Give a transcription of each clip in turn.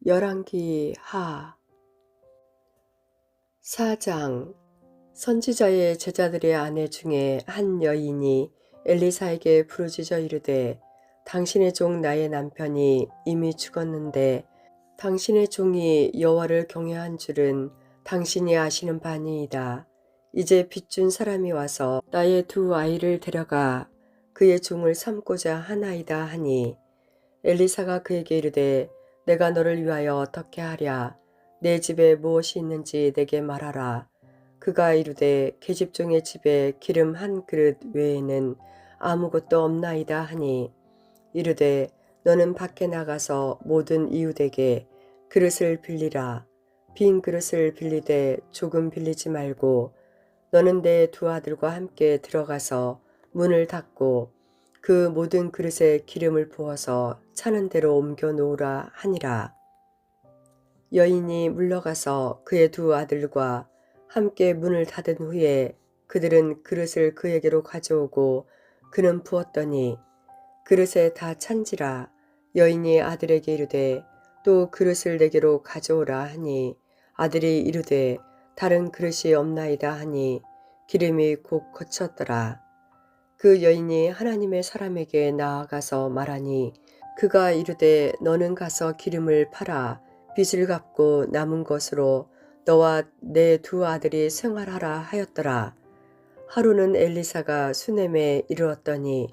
열왕기 하 4장. 선지자의 제자들의 아내 중에 한 여인이 엘리사에게 부르짖어 이르되, 당신의 종 나의 남편이 이미 죽었는데 당신의 종이 여호와를 경외한 줄은 당신이 아시는 바니이다. 이제 빚준 사람이 와서 나의 두 아이를 데려가 그의 종을 삼고자 하나이다 하니, 엘리사가 그에게 이르되, 내가 너를 위하여 어떻게 하랴? 내 집에 무엇이 있는지 내게 말하라. 그가 이르되, 계집종의 집에 기름 한 그릇 외에는 아무것도 없나이다 하니, 이르되, 너는 밖에 나가서 모든 이웃에게 그릇을 빌리라. 빈 그릇을 빌리되 조금 빌리지 말고, 너는 내 두 아들과 함께 들어가서 문을 닫고 그 모든 그릇에 기름을 부어서 차는 대로 옮겨 놓으라 하니라. 여인이 물러가서 그의 두 아들과 함께 문을 닫은 후에 그들은 그릇을 그에게로 가져오고 그는 부었더니 그릇에 다 찬지라. 여인이 아들에게 이르되, 또 그릇을 내게로 가져오라 하니, 아들이 이르되, 다른 그릇이 없나이다 하니, 기름이 곧 거쳤더라. 그 여인이 하나님의 사람에게 나아가서 말하니, 그가 이르되, 너는 가서 기름을 팔아 빚을 갚고 남은 것으로 너와 내 두 아들이 생활하라 하였더라. 하루는 엘리사가 수넴에 이르렀더니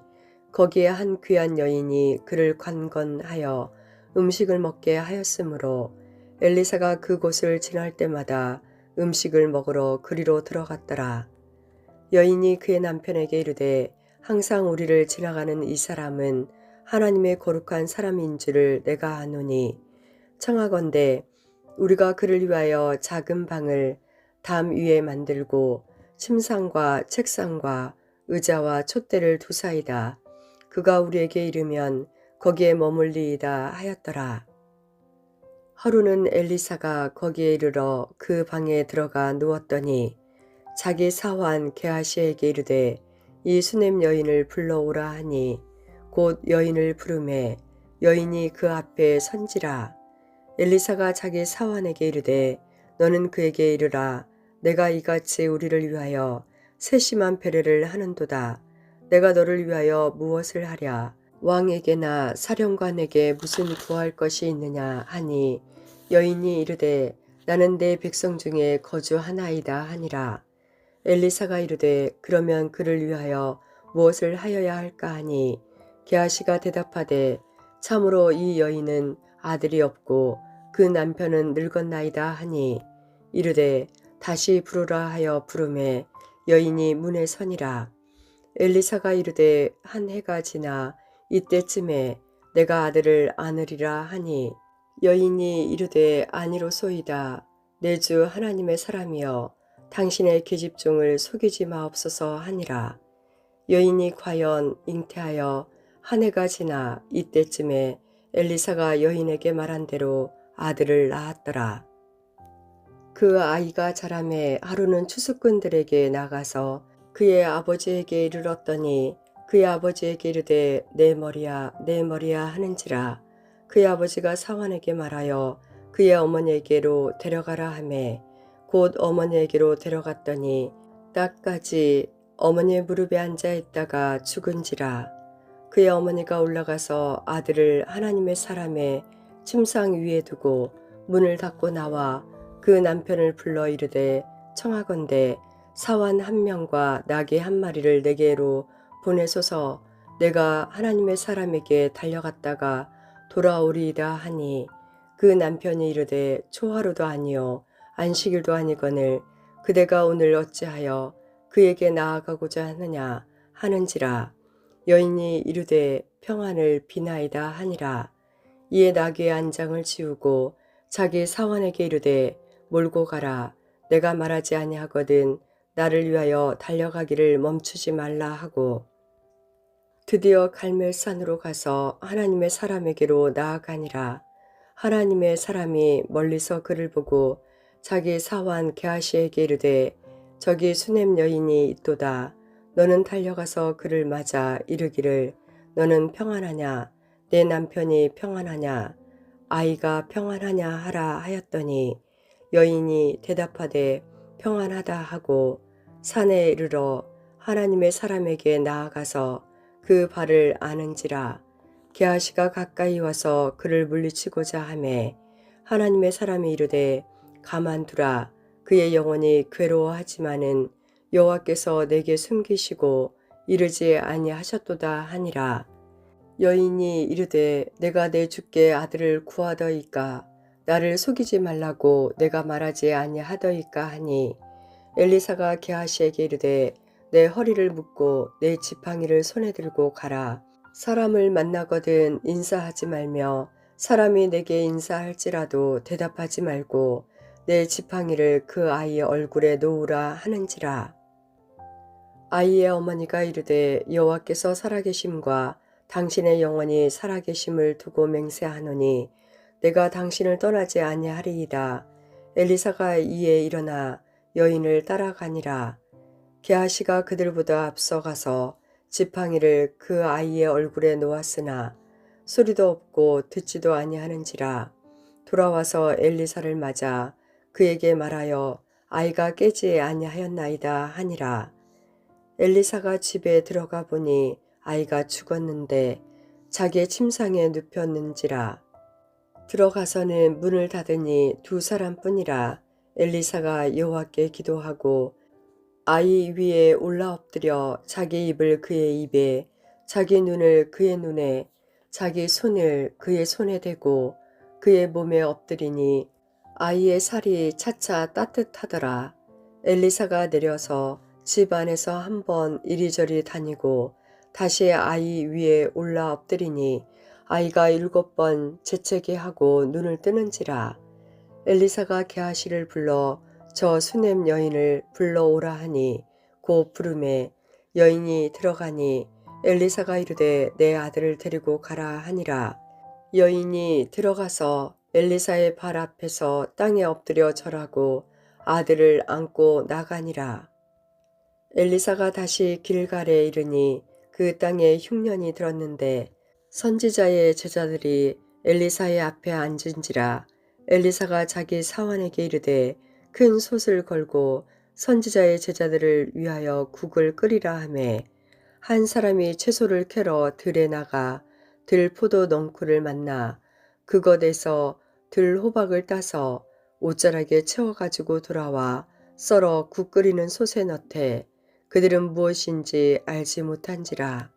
거기에 한 귀한 여인이 그를 관건하여 음식을 먹게 하였으므로 엘리사가 그곳을 지날 때마다 음식을 먹으러 그리로 들어갔더라. 여인이 그의 남편에게 이르되, 항상 우리를 지나가는 이 사람은 하나님의 거룩한 사람인 줄을 내가 아노니, 청하건대 우리가 그를 위하여 작은 방을 담 위에 만들고 침상과 책상과 의자와 촛대를 두사이다. 그가 우리에게 이르면 거기에 머물리이다 하였더라. 하루는 엘리사가 거기에 이르러 그 방에 들어가 누웠더니 자기 사환 게하시에게 이르되, 이 수넴 여인을 불러오라 하니, 곧 여인을 부르매 여인이 그 앞에 선지라. 엘리사가 자기 사환에게 이르되, 너는 그에게 이르라. 내가 이같이 우리를 위하여 세심한 배려를 하는도다. 내가 너를 위하여 무엇을 하랴? 왕에게나 사령관에게 무슨 구할 것이 있느냐 하니, 여인이 이르되, 나는 내 백성 중에 거주하나이다 하니라. 엘리사가 이르되, 그러면 그를 위하여 무엇을 하여야 할까 하니, 게하시가 대답하되, 참으로 이 여인은 아들이 없고 그 남편은 늙었나이다 하니, 이르되, 다시 부르라 하여 부르매 여인이 문에 서니라. 엘리사가 이르되, 한 해가 지나 이때쯤에 내가 아들을 안으리라 하니, 여인이 이르되, 아니로소이다. 내 주 하나님의 사람이여, 당신의 계집종을 속이지 마옵소서 하니라. 여인이 과연 잉태하여 한 해가 지나 이때쯤에 엘리사가 여인에게 말한 대로 아들을 낳았더라. 그 아이가 자라매 하루는 추수꾼들에게 나가서 그의 아버지에게 이르렀더니 그의 아버지에게 이르되, 내 머리야 내 머리야 하는지라. 그의 아버지가 사환에게 말하여 그의 어머니에게로 데려가라 하매 곧 어머니에게로 데려갔더니 딱까지 어머니의 무릎에 앉아 있다가 죽은지라. 그의 어머니가 올라가서 아들을 하나님의 사람의 침상 위에 두고 문을 닫고 나와 그 남편을 불러 이르되, 청하건대 사환 한 명과 나귀 한 마리를 내게로 보내소서. 내가 하나님의 사람에게 달려갔다가 돌아오리이다 하니, 그 남편이 이르되, 초하루도 아니요 안식일도 아니거늘 그대가 오늘 어찌하여 그에게 나아가고자 하느냐 하는지라. 여인이 이르되, 평안을 비나이다 하니라. 이에 나귀의 안장을 지우고 자기 사환에게 이르되, 몰고 가라. 내가 말하지 아니하거든 나를 위하여 달려가기를 멈추지 말라 하고, 드디어 갈멜산으로 가서 하나님의 사람에게로 나아가니라. 하나님의 사람이 멀리서 그를 보고 자기 사환 게하시에게 이르되, 저기 수넴 여인이 있도다. 너는 달려가서 그를 맞아 이르기를, 너는 평안하냐? 내 남편이 평안하냐? 아이가 평안하냐 하라 하였더니 여인이 대답하되 평안하다 하고 산에 이르러 하나님의 사람에게 나아가서 그 발을 아는지라. 게하시가 가까이 와서 그를 물리치고자 하매 하나님의 사람이 이르되 가만두라. 그의 영혼이 괴로워하지만은 여호와께서 내게 숨기시고 이르지 아니하셨도다 하니라. 여인이 이르되 내가 내 주께 아들을 구하더이까. 나를 속이지 말라고 내가 말하지 아니하더이까 하니 엘리사가 게하시에게 이르되 내 허리를 묶고 내 지팡이를 손에 들고 가라. 사람을 만나거든 인사하지 말며 사람이 내게 인사할지라도 대답하지 말고 내 지팡이를 그 아이의 얼굴에 놓으라 하는지라. 아이의 어머니가 이르되 여호와께서 살아계심과 당신의 영혼이 살아계심을 두고 맹세하노니 내가 당신을 떠나지 아니하리이다. 엘리사가 이에 일어나 여인을 따라가니라. 게하시가 그들보다 앞서가서 지팡이를 그 아이의 얼굴에 놓았으나 소리도 없고 듣지도 아니하는지라. 돌아와서 엘리사를 맞아 그에게 말하여 아이가 깨지 아니하였나이다 하니라. 엘리사가 집에 들어가 보니 아이가 죽었는데 자기의 침상에 눕혔는지라. 들어가서는 문을 닫으니 두 사람뿐이라. 엘리사가 여호와께 기도하고 아이 위에 올라 엎드려 자기 입을 그의 입에, 자기 눈을 그의 눈에, 자기 손을 그의 손에 대고 그의 몸에 엎드리니 아이의 살이 차차 따뜻하더라. 엘리사가 내려서 집 안에서 한번 이리저리 다니고 다시 아이 위에 올라 엎드리니 아이가 7번 재채기 하고 눈을 뜨는지라. 엘리사가 게하시를 불러 저 수넴 여인을 불러오라 하니 곧 부르매 여인이 들어가니 엘리사가 이르되 내 아들을 데리고 가라 하니라. 여인이 들어가서 엘리사의 발 앞에서 땅에 엎드려 절하고 아들을 안고 나가니라. 엘리사가 다시 길갈에 이르니 그 땅에 흉년이 들었는데 선지자의 제자들이 엘리사의 앞에 앉은지라. 엘리사가 자기 사환에게 이르되 큰 솥을 걸고 선지자의 제자들을 위하여 국을 끓이라 하매 한 사람이 채소를 캐러 들에 나가 들 포도 넝쿨을 만나 그것에서 들 호박을 따서 옷자락에 채워가지고 돌아와 썰어 국 끓이는 솥에 넣되 그들은 무엇인지 알지 못한지라.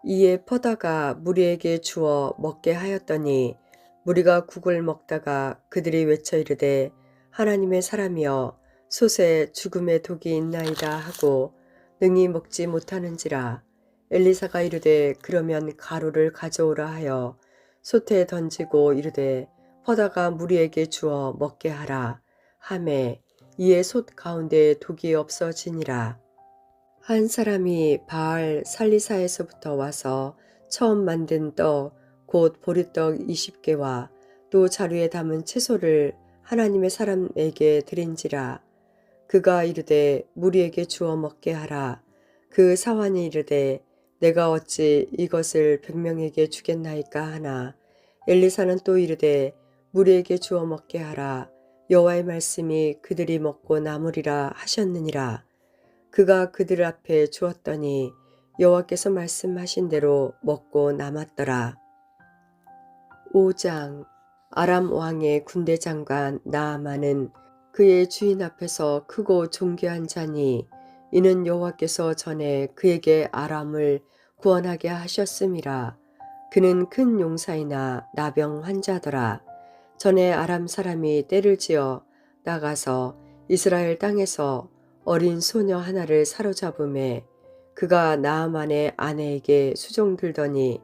이에 퍼다가 무리에게 주어 먹게 하였더니 무리가 국을 먹다가 그들이 외쳐 이르되 하나님의 사람이여 솥에 죽음의 독이 있나이다 하고 능히 먹지 못하는지라. 엘리사가 이르되 그러면 가루를 가져오라 하여 솥에 던지고 이르되 퍼다가 무리에게 주어 먹게 하라 하매 이에 솥 가운데 독이 없어지니라. 한 사람이 바알 살리사에서부터 와서 처음 만든 떡 곧 보리떡 20개와 또 자루에 담은 채소를 하나님의 사람에게 드린지라. 그가 이르되 무리에게 주어 먹게 하라. 그 사환이 이르되 내가 어찌 이것을 100명에게 주겠나이까 하나. 엘리사는 또 이르되 무리에게 주어 먹게 하라. 여호와의 말씀이 그들이 먹고 남으리라 하셨느니라. 그가 그들 앞에 주었더니 여호와께서 말씀하신 대로 먹고 남았더라. 5장. 아람 왕의 군대 장관 나아만은 그의 주인 앞에서 크고 존귀한 자니 이는 여호와께서 전에 그에게 아람을 구원하게 하셨음이라. 그는 큰 용사이나 나병 환자더라. 전에 아람 사람이 떼를 지어 나가서 이스라엘 땅에서 어린 소녀 하나를 사로잡음에 그가 나아만의 아내에게 수종들더니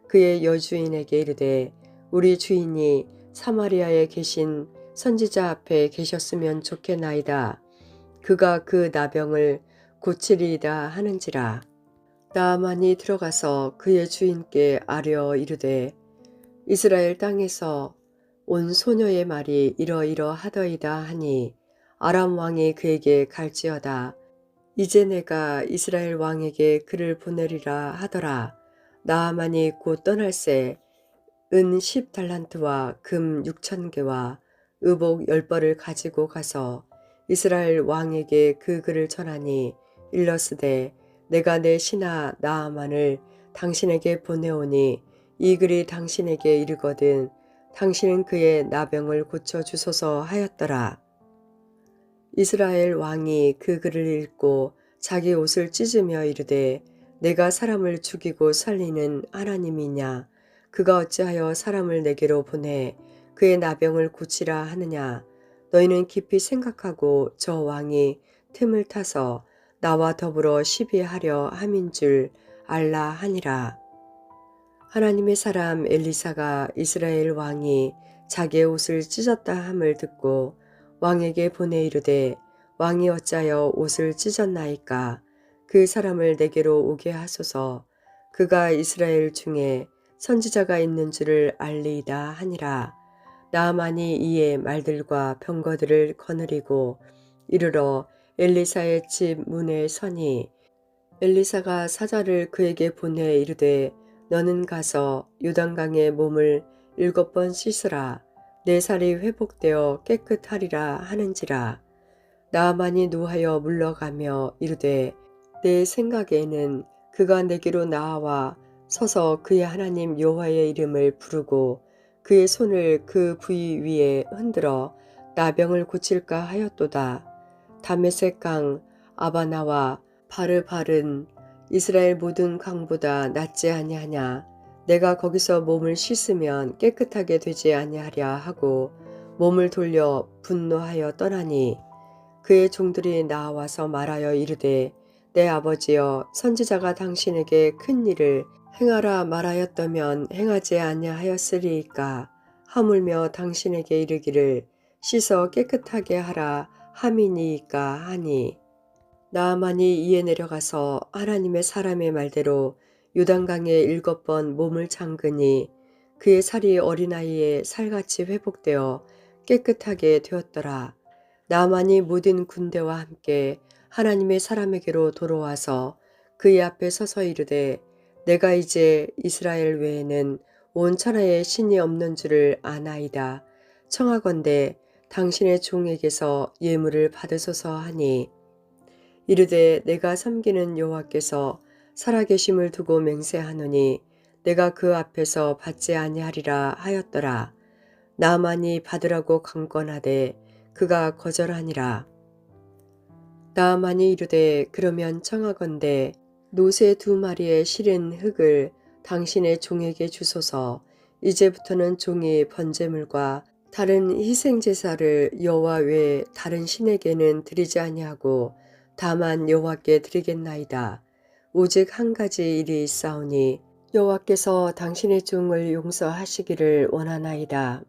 그의 여주인에게 이르되 우리 주인이 사마리아에 계신 선지자 앞에 계셨으면 좋겠나이다. 그가 그 나병을 고치리이다 하는지라. 나아만이 들어가서 그의 주인께 아뢰어 이르되 이스라엘 땅에서 온 소녀의 말이 이러이러하더이다 하니 아람 왕이 그에게 갈지어다. 이제 내가 이스라엘 왕에게 그를 보내리라 하더라. 나아만이 곧 떠날새 은 10달란트와 금 6,000개와 의복 10벌을 가지고 가서 이스라엘 왕에게 그 글을 전하니 일러스되 내가 내 신하 나아만을 당신에게 보내오니 이 글이 당신에게 이르거든 당신은 그의 나병을 고쳐 주소서 하였더라. 이스라엘 왕이 그 글을 읽고 자기 옷을 찢으며 이르되 내가 사람을 죽이고 살리는 하나님이냐 그가 어찌하여 사람을 내게로 보내 그의 나병을 고치라 하느냐 너희는 깊이 생각하고 저 왕이 틈을 타서 나와 더불어 시비하려 함인 줄 알라 하니라. 하나님의 사람 엘리사가 이스라엘 왕이 자기의 옷을 찢었다 함을 듣고 왕에게 보내 이르되 왕이 어찌하여 옷을 찢었나이까 그 사람을 내게로 오게 하소서 그가 이스라엘 중에 선지자가 있는 줄을 알리이다 하니라. 나아만이 이에 말들과 병거들을 거느리고 이르러 엘리사의 집 문에 서니 엘리사가 사자를 그에게 보내 이르되 너는 가서 요단강에 몸을 7번 씻으라 내 살이 회복되어 깨끗하리라 하는지라. 나아만이 노하여 물러가며 이르되 내 생각에는 그가 내게로 나와 서서 그의 하나님 여호와의 이름을 부르고 그의 손을 그 부위 위에 흔들어 나병을 고칠까 하였도다. 다메섹 강 아바나와 바르바른 이스라엘 모든 강보다 낫지 아니하냐. 내가 거기서 몸을 씻으면 깨끗하게 되지 아니하랴 하고 몸을 돌려 분노하여 떠나니 그의 종들이 나와서 말하여 이르되 내 아버지여 선지자가 당신에게 큰 일을 행하라 말하였다면 행하지 아니하였으리이까 하물며 당신에게 이르기를 씻어 깨끗하게 하라 함이니이까 하니 나아만이 이에 내려가서 하나님의 사람의 말대로 요단강에 7번 몸을 잠그니 그의 살이 어린아이의 살같이 회복되어 깨끗하게 되었더라. 나아만이 모든 군대와 함께 하나님의 사람에게로 돌아와서 그의 앞에 서서 이르되 내가 이제 이스라엘 외에는 온 천하에 신이 없는 줄을 아나이다. 청하건대 당신의 종에게서 예물을 받으소서 하니 이르되 내가 섬기는 여호와께서 살아계심을 두고 맹세하노니 내가 그 앞에서 받지 아니하리라 하였더라. 나아만이 받으라고 강권하되 그가 거절하니라. 나아만이 이르되 그러면 청하건대 노새 2마리의 시린 흙을 당신의 종에게 주소서. 이제부터는 종이 번제물과 다른 희생제사를 여호와 외에 다른 신에게는 드리지 아니하고 다만 여호와께 드리겠나이다. 오직 한 가지 일이 있사오니 여호와께서 당신의 종을 용서하시기를 원하나이다.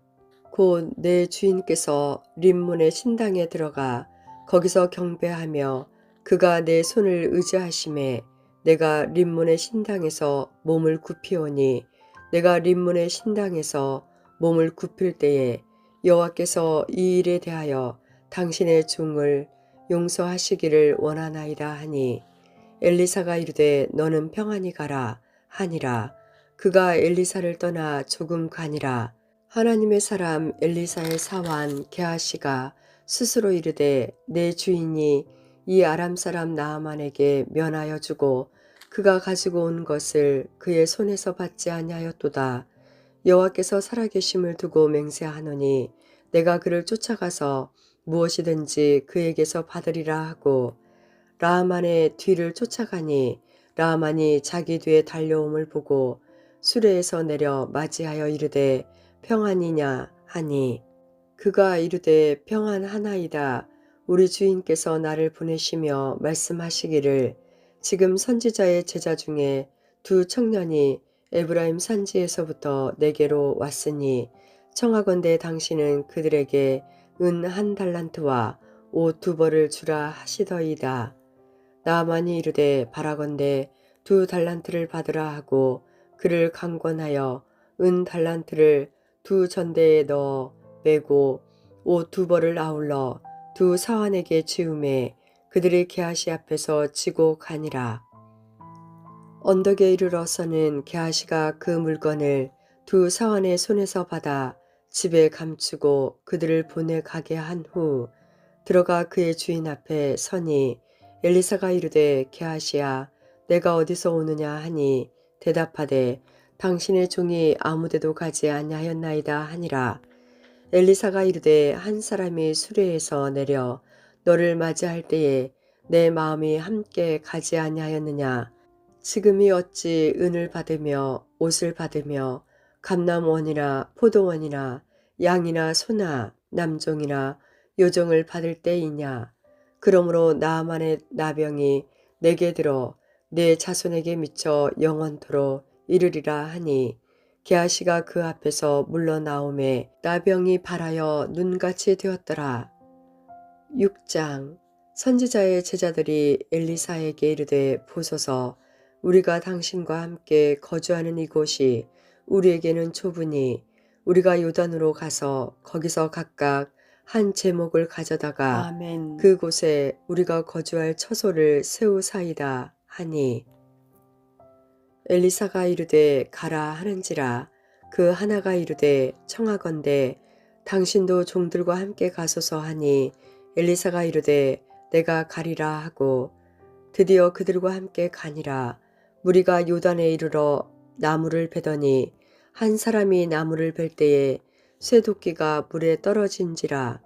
곧 내 주인께서 림몬의 신당에 들어가 거기서 경배하며 그가 내 손을 의지하심에 내가 림몬의 신당에서 몸을 굽히오니 내가 림몬의 신당에서 몸을 굽힐 때에 여호와께서 이 일에 대하여 당신의 종을 용서하시기를 원하나이다 하니 엘리사가 이르되 너는 평안히 가라 하니라. 그가 엘리사를 떠나 조금 가니라. 하나님의 사람 엘리사의 사환 게하시가 스스로 이르되 내 주인이 이 아람 사람 나아만에게 면하여 주고 그가 가지고 온 것을 그의 손에서 받지 아니하였도다. 여호와께서 살아계심을 두고 맹세하노니 내가 그를 쫓아가서 무엇이든지 그에게서 받으리라 하고 라아만의 뒤를 쫓아가니 라아만이 자기 뒤에 달려옴을 보고 수레에서 내려 맞이하여 이르되 평안이냐 하니 그가 이르되 평안하나이다. 우리 주인께서 나를 보내시며 말씀하시기를 지금 선지자의 제자 중에 2 청년이 에브라임 산지에서부터 내게로 왔으니 청하건대 당신은 그들에게 은 1달란트와 옷 2벌을 주라 하시더이다. 나아만이 이르되 바라건대 2달란트를 받으라 하고 그를 강권하여 은 달란트를 2 전대에 넣어 매고 옷 2벌을 아울러 2 사환에게 지우매 그들이 게하시 앞에서 지고 가니라. 언덕에 이르러서는 게하시가 그 물건을 두 사환의 손에서 받아 집에 감추고 그들을 보내 가게 한 후 들어가 그의 주인 앞에 서니 엘리사가 이르되 게하시야 내가 어디서 오느냐 하니 대답하되 당신의 종이 아무데도 가지 아니하였나이다 하니라. 엘리사가 이르되 한 사람이 수레에서 내려 너를 맞이할 때에 내 마음이 함께 가지 아니하였느냐. 지금이 어찌 은을 받으며 옷을 받으며 감람원이나 포도원이나 양이나 소나 남종이나 요종을 받을 때이냐. 그러므로 나아만의 나병이 내게 들어 내 자손에게 미쳐 영원토록 이르리라 하니 게하시가 그 앞에서 물러나오매 나병이 발하여 눈같이 되었더라. 6장. 선지자의 제자들이 엘리사에게 이르되 보소서 우리가 당신과 함께 거주하는 이곳이 우리에게는 좁으니 우리가 요단으로 가서 거기서 각각 한 제목을 가져다가 아멘. 그곳에 우리가 거주할 처소를 세우사이다 하니 엘리사가 이르되 가라 하는지라. 그 하나가 이르되 청하건대 당신도 종들과 함께 가소서 하니 엘리사가 이르되 내가 가리라 하고 드디어 그들과 함께 가니라. 무리가 요단에 이르러 나무를 베더니 한 사람이 나무를 벨 때에 쇠도끼가 물에 떨어진지라.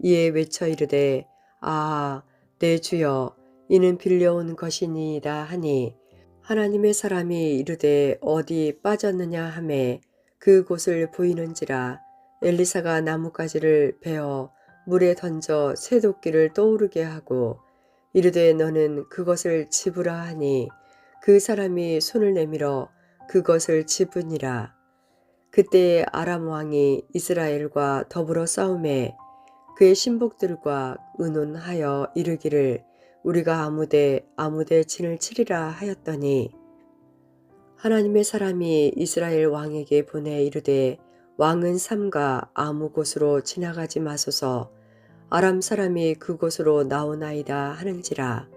이에 외쳐 이르되 아 내 주여 이는 빌려온 것이니이다 하니 하나님의 사람이 이르되 어디 빠졌느냐 하매 그곳을 보이는지라. 엘리사가 나뭇가지를 베어 물에 던져 쇠도끼를 떠오르게 하고 이르되 너는 그것을 집으라 하니 그 사람이 손을 내밀어 그것을 집으니라. 그때에 아람 왕이 이스라엘과 더불어 싸움에 그의 신복들과 의논하여 이르기를 우리가 아무데 진을 치리라 하였더니 하나님의 사람이 이스라엘 왕에게 보내 이르되 왕은 삼가 아무 곳으로 지나가지 마소서 아람 사람이 그곳으로 나오나이다 하는지라.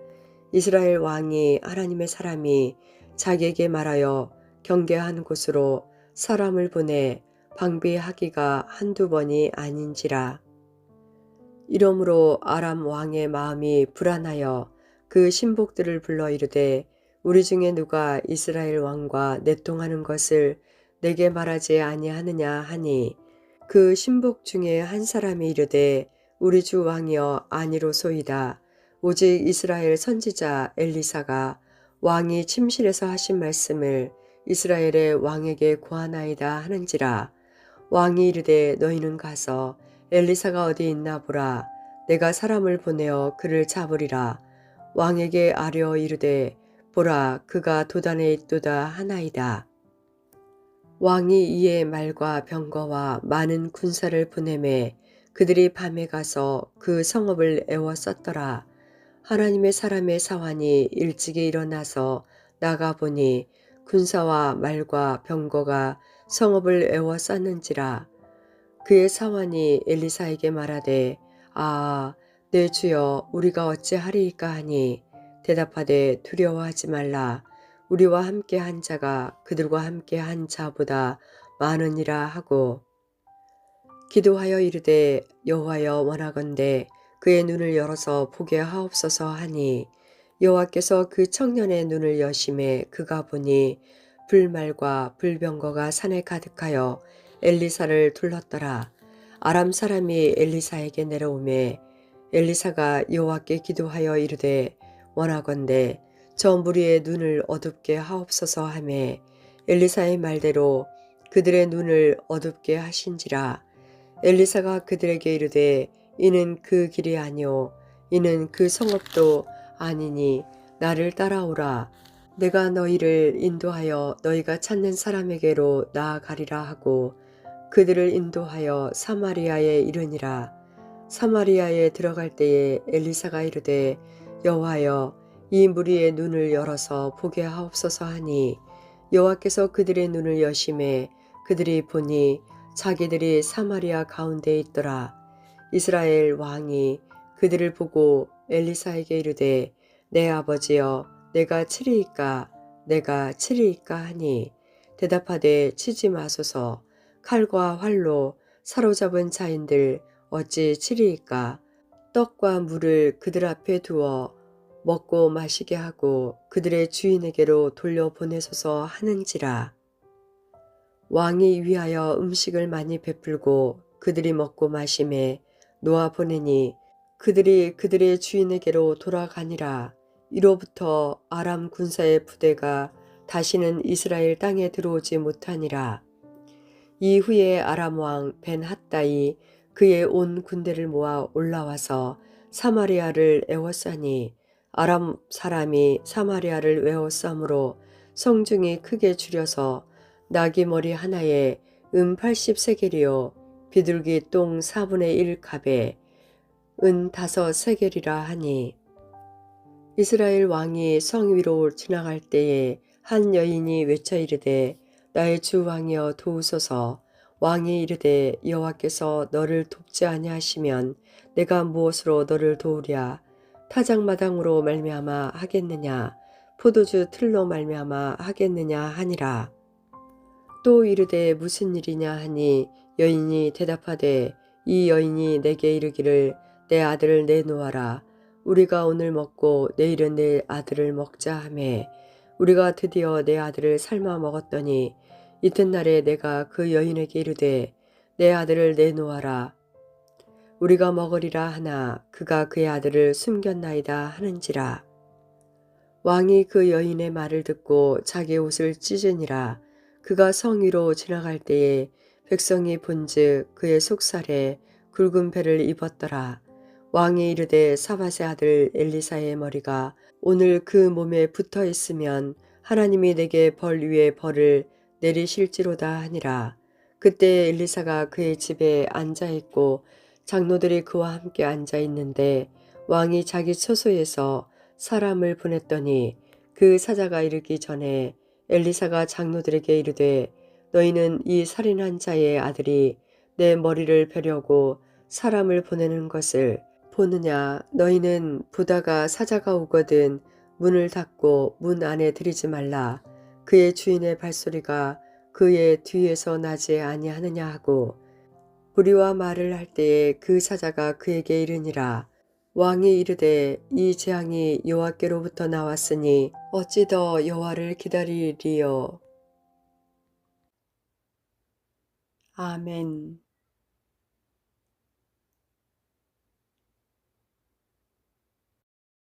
이스라엘 왕이 하나님의 사람이 자기에게 말하여 경계한 곳으로 사람을 보내 방비하기가 한두 번이 아닌지라. 이러므로 아람 왕의 마음이 불안하여 그 신복들을 불러 이르되 우리 중에 누가 이스라엘 왕과 내통하는 것을 내게 말하지 아니하느냐 하니 그 신복 중에 한 사람이 이르되 우리 주 왕이여 아니로소이다. 오직 이스라엘 선지자 엘리사가 왕이 침실에서 하신 말씀을 이스라엘의 왕에게 고하나이다 하는지라. 왕이 이르되 너희는 가서 엘리사가 어디 있나 보라. 내가 사람을 보내어 그를 잡으리라. 왕에게 아뢰어 이르되 보라 그가 도단에 있도다 하나이다. 왕이 이에 말과 병거와 많은 군사를 보내매 그들이 밤에 가서 그 성읍을 에워쌌더라. 하나님의 사람의 사환이 일찍이 일어나서 나가보니 군사와 말과 병거가 성읍을 에워쌌는지라. 그의 사환이 엘리사에게 말하되 아 내 주여 우리가 어찌하리이까 하니 대답하되 두려워하지 말라. 우리와 함께 한 자가 그들과 함께 한 자보다 많으니라 하고 기도하여 이르되 여호와여 원하건대 그의 눈을 열어서 보게 하옵소서 하니 여호와께서 그 청년의 눈을 여심해 그가 보니 불말과 불병거가 산에 가득하여 엘리사를 둘렀더라. 아람 사람이 엘리사에게 내려오매 엘리사가 여호와께 기도하여 이르되 원하건대 저 무리의 눈을 어둡게 하옵소서 하매 엘리사의 말대로 그들의 눈을 어둡게 하신지라. 엘리사가 그들에게 이르되 이는 그 길이 아니오 이는 그 성읍도 아니니 나를 따라오라. 내가 너희를 인도하여 너희가 찾는 사람에게로 나아가리라 하고 그들을 인도하여 사마리아에 이르니라. 사마리아에 들어갈 때에 엘리사가 이르되 여호와여 이 무리의 눈을 열어서 보게 하옵소서 하니 여호와께서 그들의 눈을 여심해 그들이 보니 자기들이 사마리아 가운데 있더라. 이스라엘 왕이 그들을 보고 엘리사에게 이르되 내 아버지여 내가 치리이까 하니 대답하되 치지 마소서. 칼과 활로 사로잡은 자인들 어찌 치리이까. 떡과 물을 그들 앞에 두어 먹고 마시게 하고 그들의 주인에게로 돌려보내소서 하는지라. 왕이 위하여 음식을 많이 베풀고 그들이 먹고 마심에 놓아 보내니 그들이 그들의 주인에게로 돌아가니라. 이로부터 아람 군사의 부대가 다시는 이스라엘 땅에 들어오지 못하니라. 이후에 아람 왕 벤핫다이 그의 온 군대를 모아 올라와서 사마리아를 에워싸니 아람 사람이 사마리아를 에워싸므로 성중이 크게 줄여서 나귀 머리 하나에 80세겔이요 비둘기 똥 4분의 1 갑에 5세겔이라 하니 이스라엘 왕이 성 위로 지나갈 때에 한 여인이 외쳐 이르되 나의 주 왕이여 도우소서. 왕이 이르되 여호와께서 너를 돕지 아니하시면 내가 무엇으로 너를 도우랴. 타작마당으로 말미암아 하겠느냐 포도주 틀로 말미암아 하겠느냐 하니라. 또 이르되 무슨 일이냐 하니 여인이 대답하되 이 여인이 내게 이르기를 내 아들을 내놓아라. 우리가 오늘 먹고 내일은 내 아들을 먹자 하매 우리가 드디어 내 아들을 삶아 먹었더니 이튿날에 내가 그 여인에게 이르되 내 아들을 내놓아라. 우리가 먹으리라 하나 그가 그의 아들을 숨겼나이다 하는지라. 왕이 그 여인의 말을 듣고 자기 옷을 찢으니라. 그가 성 위로 지나갈 때에 백성이 본즉 그의 속살에 굵은 배를 입었더라. 왕이 이르되 사밧의 아들 엘리사의 머리가 오늘 그 몸에 붙어 있으면 하나님이 내게 벌 위에 벌을 내리실지로다 하니라. 그때 엘리사가 그의 집에 앉아 있고 장로들이 그와 함께 앉아 있는데 왕이 자기 처소에서 사람을 보냈더니 그 사자가 이르기 전에 엘리사가 장로들에게 이르되 너희는 이 살인한 자의 아들이 내 머리를 베려고 사람을 보내는 것을 보느냐. 너희는 보다가 사자가 오거든 문을 닫고 문 안에 들이지 말라. 그의 주인의 발소리가 그의 뒤에서 나지 아니하느냐 하고 무리와 말을 할 때에 그 사자가 그에게 이르니라. 왕이 이르되 이 재앙이 여호와께로부터 나왔으니 어찌 더 여호와를 기다리리요. 아멘.